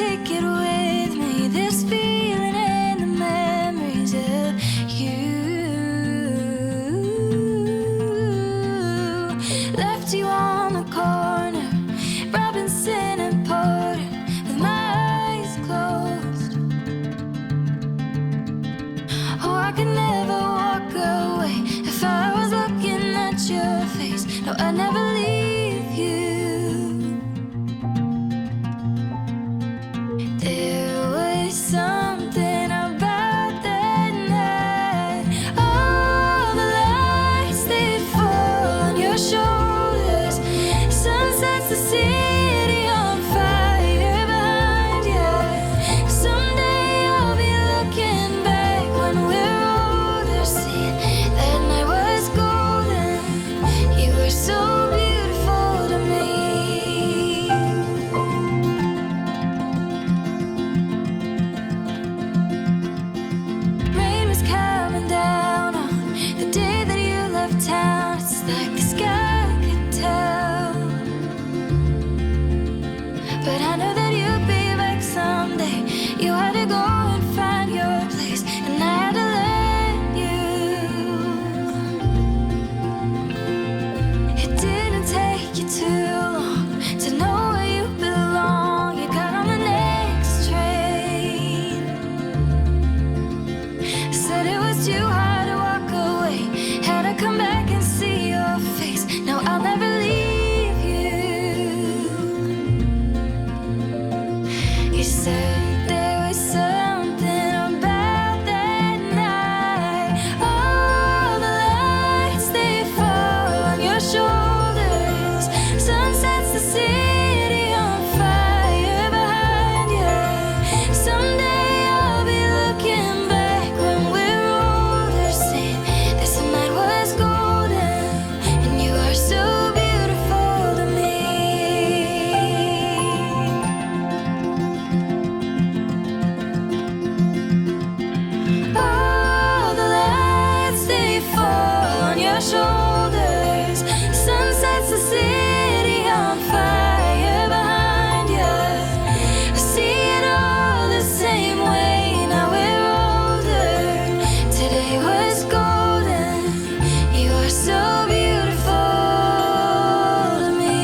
take it with me, this feeling and the memories of you. Left you on the corner, Robinson and Porter, with my eyes closed. Oh, I could never walk away if I was looking at your face. No, I'd never leave you. There was something about that night. All the lights, they'd fall on your shoulders. Sun sets the city on fire behind you. Someday I'll be looking back when we're older, seeing that night was golden. You were so beautiful to me. Rain was coming down on the day that you left town. It's like the sky could tell. But I know that you'd be back someday. You had to go and find your place, and I had to let you. It didn't take you too long to know where you belong. You got on the next train. Said it was too hard to walk away. Had to come back and see your face. No, I'll never leave you. You said there was something about that night. All the lights, they fall on your shoulders. Sun sets the city on fire behind you. Someday I'll be looking back when we're older, saying this night was golden, and you are so beautiful to me. All the lights, they fall on your shoulders. Sun sets the city on fire behind you. I see it all the same way. Now we're older. Today was golden. You are so beautiful to me.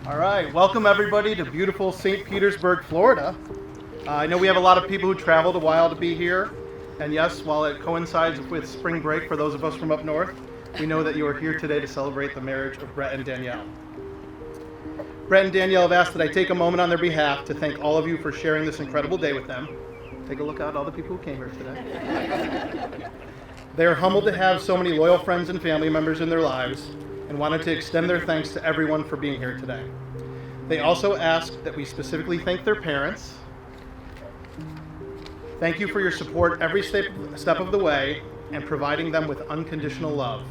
All right, welcome everybody to beautiful St. Petersburg, Florida. I know we have a lot of people who traveled a while to be here, and yes, while it coincides with spring break for those of us from up north, we know that you are here today to celebrate the marriage of Brett and Danielle. Brett and Danielle have asked that I take a moment on their behalf to thank all of you for sharing this incredible day with them. Take a look at all the people who came here today. They are humbled to have so many loyal friends and family members in their lives, and wanted to extend their thanks to everyone for being here today. They also ask that we specifically thank their parents. Thank you for your support every step of the way and providing them with unconditional love.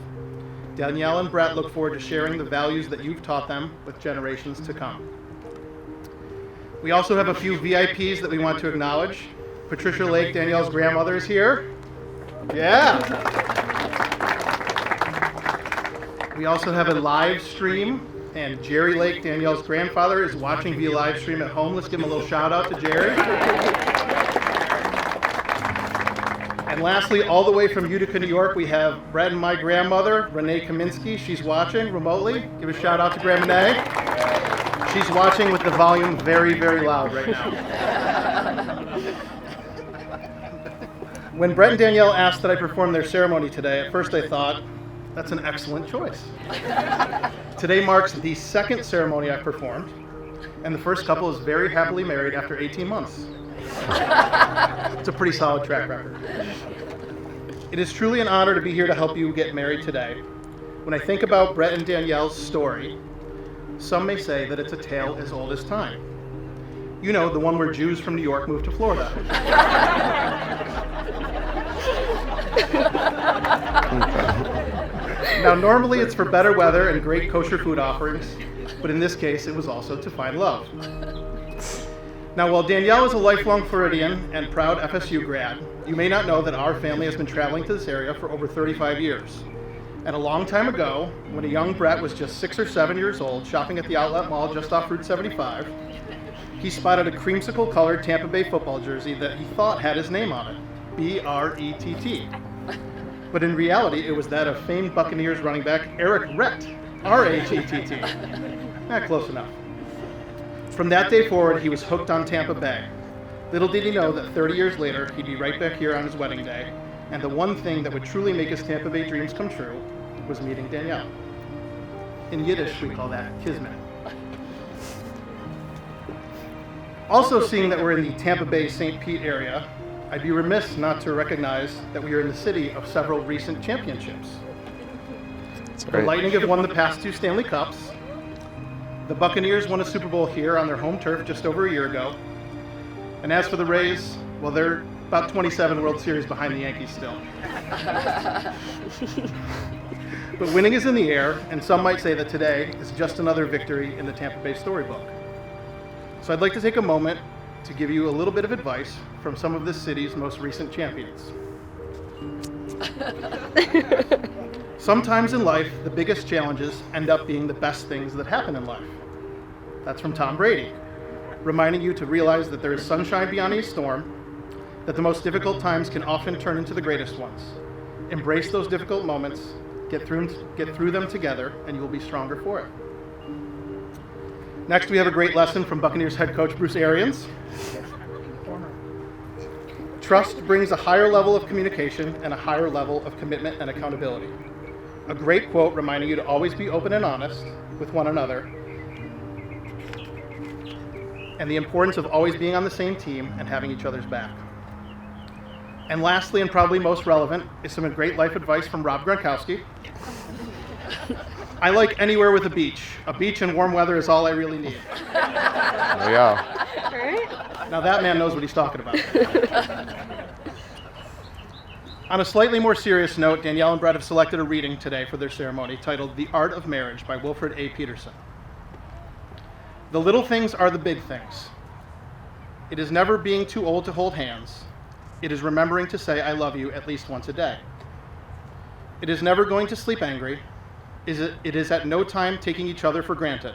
Danielle and Brett look forward to sharing the values that you've taught them with generations to come. We also have a few VIPs that we want to acknowledge. Patricia Lake, Danielle's grandmother, is here. Yeah. We also have a live stream, and Jerry Lake, Danielle's grandfather, is watching via live stream at home. Let's give him a little shout out to Jerry. And lastly, all the way from Utica, New York, we have Brett and my grandmother, Renee Kaminsky. She's watching remotely. Give a shout out to Grandma Renee. She's watching with the volume very, very loud right now. When Brett and Danielle asked that I perform their ceremony today, at first I thought, that's an excellent choice. Today marks the second ceremony I've performed, and the first couple is very happily married after 18 months. It's a pretty solid track record. It is truly an honor to be here to help you get married today. When I think about Brett and Danielle's story, some may say that it's a tale as old as time. You know, the one where Jews from New York moved to Florida. Now, normally it's for better weather and great kosher food offerings, but in this case, it was also to find love. Now, while Danielle is a lifelong Floridian and proud FSU grad, you may not know that our family has been traveling to this area for over 35 years. And a long time ago, when a young Brett was just 6 or 7 years old, shopping at the outlet mall just off Route 75, he spotted a creamsicle-colored Tampa Bay football jersey that he thought had his name on it, B-R-E-T-T. But in reality, it was that of famed Buccaneers running back Eric Rhett, R-H-E-T-T. Close enough. From that day forward, he was hooked on Tampa Bay. Little did he know that 30 years later, he'd be right back here on his wedding day, and the one thing that would truly make his Tampa Bay dreams come true was meeting Danielle. In Yiddish, we call that kismet. Also, seeing that we're in the Tampa Bay St. Pete area, I'd be remiss not to recognize that we are in the city of several recent championships. The Lightning have won the past 2 Stanley Cups. The Buccaneers won a Super Bowl here on their home turf just over a year ago. And as for the Rays, well, they're about 27 World Series behind the Yankees still. But winning is in the air, and some might say that today is just another victory in the Tampa Bay storybook. So I'd like to take a moment to give you a little bit of advice from some of this city's most recent champions. Sometimes in life, the biggest challenges end up being the best things that happen in life. That's from Tom Brady, reminding you to realize that there is sunshine beyond a storm, that the most difficult times can often turn into the greatest ones. Embrace those difficult moments, get through them together, and you will be stronger for it. Next, we have a great lesson from Buccaneers head coach Bruce Arians. Trust brings a higher level of communication and a higher level of commitment and accountability. A great quote reminding you to always be open and honest with one another, and the importance of always being on the same team and having each other's back. And lastly, and probably most relevant, is some great life advice from Rob Gronkowski. I like anywhere with a beach. A beach in warm weather is all I really need. There you go. Now that man knows what he's talking about. On a slightly more serious note, Danielle and Brett have selected a reading today for their ceremony titled The Art of Marriage by Wilfred A. Peterson. The little things are the big things. It is never being too old to hold hands. It is remembering to say I love you at least once a day. It is never going to sleep angry. It is at no time taking each other for granted.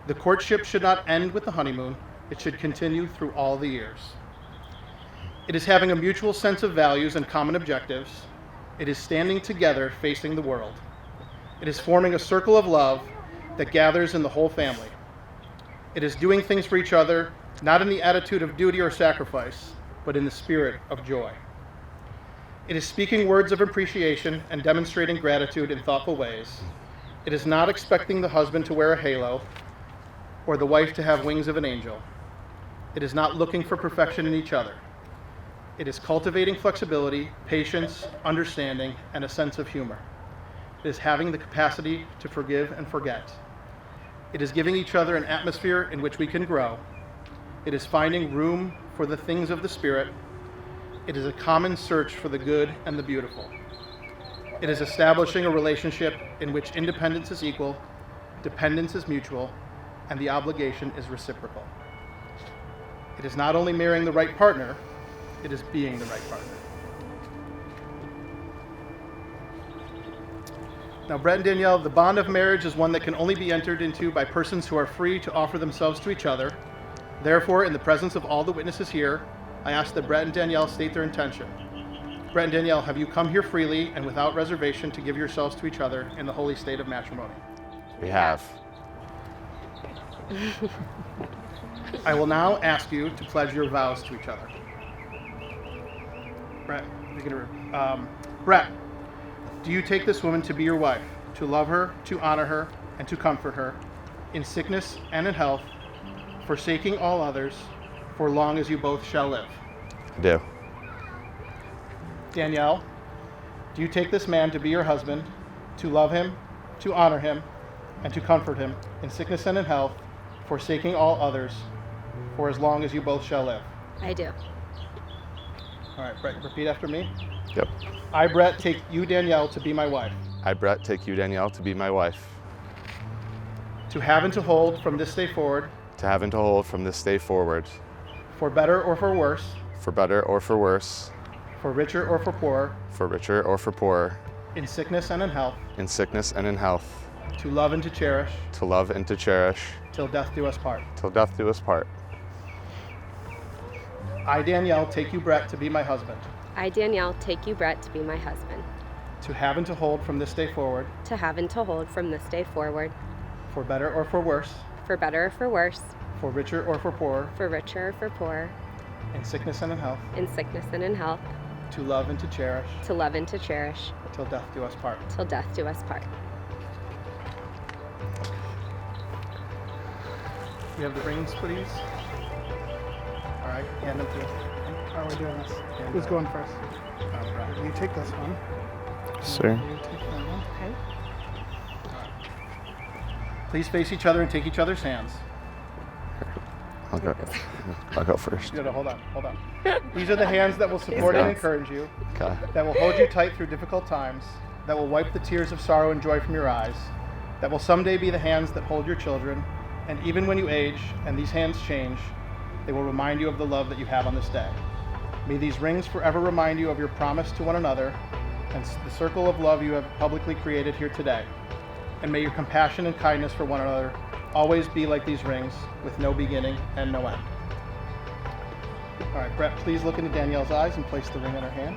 The courtship should not end with the honeymoon. It should continue through all the years. It is having a mutual sense of values and common objectives. It is standing together facing the world. It is forming a circle of love that gathers in the whole family. It is doing things for each other, not in the attitude of duty or sacrifice, but in the spirit of joy. It is speaking words of appreciation and demonstrating gratitude in thoughtful ways. It is not expecting the husband to wear a halo or the wife to have wings of an angel. It is not looking for perfection in each other. It is cultivating flexibility, patience, understanding, and a sense of humor. It is having the capacity to forgive and forget. It is giving each other an atmosphere in which we can grow. It is finding room for the things of the Spirit. It is a common search for the good and the beautiful. It is establishing a relationship in which independence is equal, dependence is mutual, and the obligation is reciprocal. It is not only marrying the right partner, it is being the right partner. Now, Brett and Danielle, the bond of marriage is one that can only be entered into by persons who are free to offer themselves to each other. Therefore, in the presence of all the witnesses here, I ask that Brett and Danielle state their intention. Brett and Danielle, have you come here freely and without reservation to give yourselves to each other in the holy state of matrimony? We have. I will now ask you to pledge your vows to each other. Brett, Brett, do you take this woman to be your wife, to love her, to honor her, and to comfort her, in sickness and in health, forsaking all others, for long as you both shall live? I do. Danielle, do you take this man to be your husband, to love him, to honor him, and to comfort him, in sickness and in health, forsaking all others, for as long as you both shall live? I do. All right, Brett, repeat after me. Yep. I, Brett, take you, Danielle, to be my wife, I, Brett, take you, Danielle, to be my wife, to have and to hold from this day forward to have and to hold from this day forward for better or for worse, for better or for worse, for richer or for poorer, for richer or for poorer, in sickness and in health, in sickness and in health, to love and to cherish, to love and to cherish, till death do us part. till death do us part. I, Danielle, take you, Brett, to be my husband, I, Danielle, take you, Brett, to be my husband, to have and to hold from this day forward, to have and to hold from this day forward, for better or for worse, for better or for worse, for richer or for poorer, for richer or for poorer, in sickness and in health, in sickness and in health, to love and to cherish, to love and to cherish, till death do us part. till death do us part. You have the rings, please? All right, hand them to us. How are we doing this? And, Who's going first? Brett. You take this one. Sir. You take that one. Okay. Please face each other and take each other's hands. I'll go first. No, hold on. These are the hands that will support and encourage you, Okay. that will hold you tight through difficult times, that will wipe the tears of sorrow and joy from your eyes, that will someday be the hands that hold your children, and even when you age and these hands change, they will remind you of the love that you have on this day. May these rings forever remind you of your promise to one another and the circle of love you have publicly created here today. And may your compassion and kindness for one another always be like these rings, with no beginning and no end. All right, Brett, please look into Danielle's eyes and place the ring in her hand,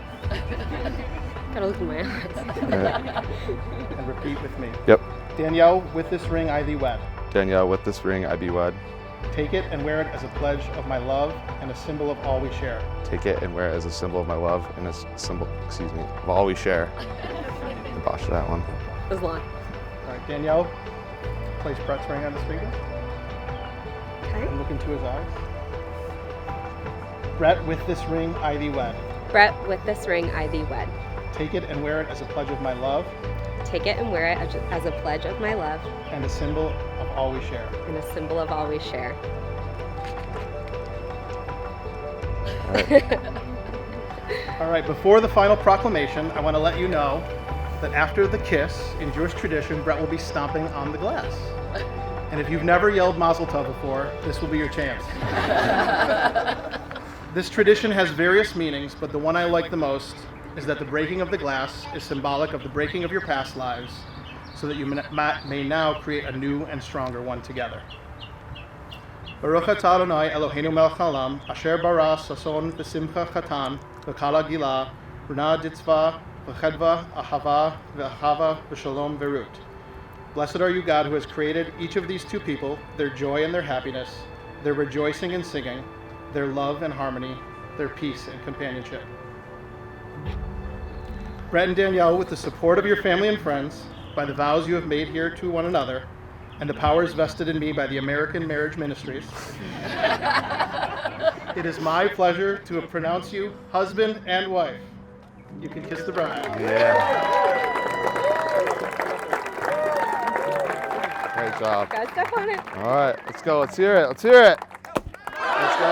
Gotta look in my eyes. and repeat with me. Yep. Danielle, with this ring I thee wed. Danielle, with this ring I be wed. Take it and wear it as a pledge of my love and a symbol of all we share. Take it and wear it as a symbol of my love and a symbol, of all we share. I botched that one. It was long. All right, Danielle, place Brett's ring on his finger Okay. and look into his eyes. Brett, with this ring I thee wed. Brett, with this ring I thee wed. Take it and wear it as a pledge of my love Take it and wear it as a pledge of my love and a symbol of all we share. and a symbol of all we share. All right, before the final proclamation, I want to let you know that after the kiss, in Jewish tradition, Brett will be stomping on the glass. And if you've never yelled Mazel Tov before, this will be your chance. This tradition has various meanings, but the one I like the most is that the breaking of the glass is symbolic of the breaking of your past lives, so that you may now create a new and stronger one together. Baruch atah Adonai Eloheinu melech haolam, asher bara sason v'simcha chatan, v'kala gila, runa ditzva, v'chedva, ahava, v'achava, v'shalom v'rut. Blessed are you, God, who has created each of these two people, their joy and their happiness, their rejoicing and singing, their love and harmony, their peace and companionship. Brett and Danielle, with the support of your family and friends, by the vows you have made here to one another, and the powers vested in me by the American Marriage Ministries, it is my pleasure to pronounce you husband and wife. You can kiss the bride. Yeah. Great job. Guys, step on it. All right, let's go. Let's hear it. Let's hear it. Let's go.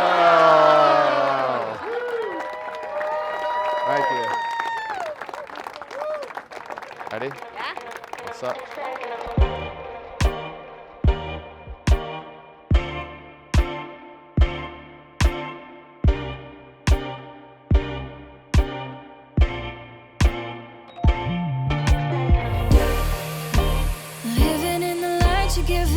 Thank you. Ready? Yeah. What's up? Living in the light you give